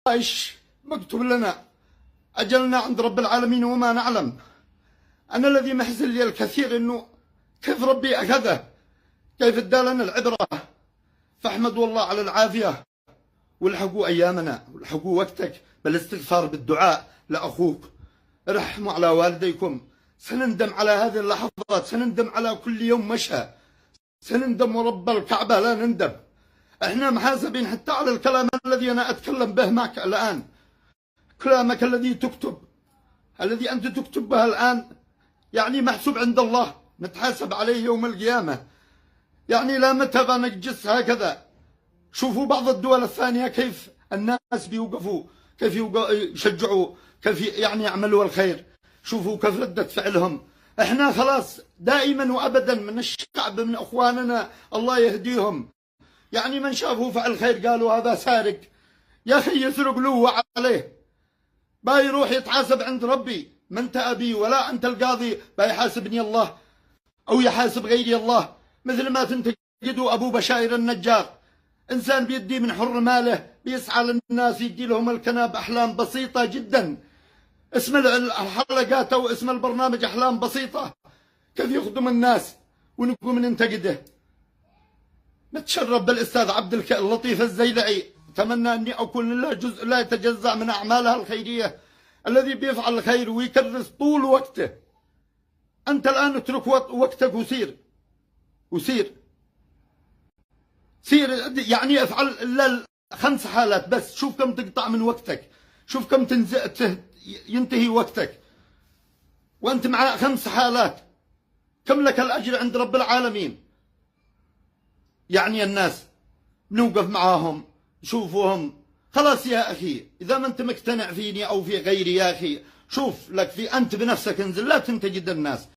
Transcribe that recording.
ايش مكتوب لنا، اجلنا عند رب العالمين وما نعلم. انا الذي محزن لي الكثير انه كيف ربي اخذه، كيف ادى لنا العبره. فاحمدوا الله على العافيه، والحقوا ايامنا والحقوا وقتك بالاستغفار بالدعاء لاخوك. رحموا على والديكم. سنندم على هذه اللحظات، سنندم على كل يوم مشى، سنندم ورب الكعبه لا نندم. احنا محاسبين حتى على الكلام الذي انا اتكلم به معك الان. كلامك الذي تكتب، الذي انت تكتب به الان، يعني محسوب عند الله، نتحاسب عليه يوم القيامه. يعني لا متى بنجس هكذا. شوفوا بعض الدول الثانيه كيف الناس بيوقفوا، كيف يشجعوا، كيف يعني يعملوا الخير. شوفوا كيف ردة فعلهم. احنا خلاص دائما وابدا من الشعب، من اخواننا الله يهديهم، يعني من شافوا فعل خير قالوا هذا سارق. يا اخي يسرق له عليه، يروح يتحاسب عند ربي. ما انت ابي ولا انت القاضي يحاسبني الله او يحاسب غيري الله. مثل ما تنتقدوا ابو بشاير النجار، انسان بيدي من حر ماله، بيسعى للناس، يدي لهم الكنى باحلام بسيطه جدا. اسم الحلقات او اسم البرنامج احلام بسيطه، كيف يخدم الناس ونقوم ننتقده. نتشرف بالاستاذ عبد اللطيف الزيلعي، اتمنى اني اكون له جزء لا يتجزا من اعمالها الخيريه، الذي بيفعل الخير ويكرس طول وقته. انت الان اترك وقتك وسير يعني افعل الا 5 حالات بس. شوف كم تقطع من وقتك، شوف كم ينتهي وقتك وانت مع 5 حالات. كم لك الاجر عند رب العالمين. يعني الناس نوقف معاهم نشوفوهم. خلاص يا اخي، اذا ما انت مقتنع فيني او في غيري، يا اخي شوف لك في انت بنفسك انزل، لا تنتقد الناس.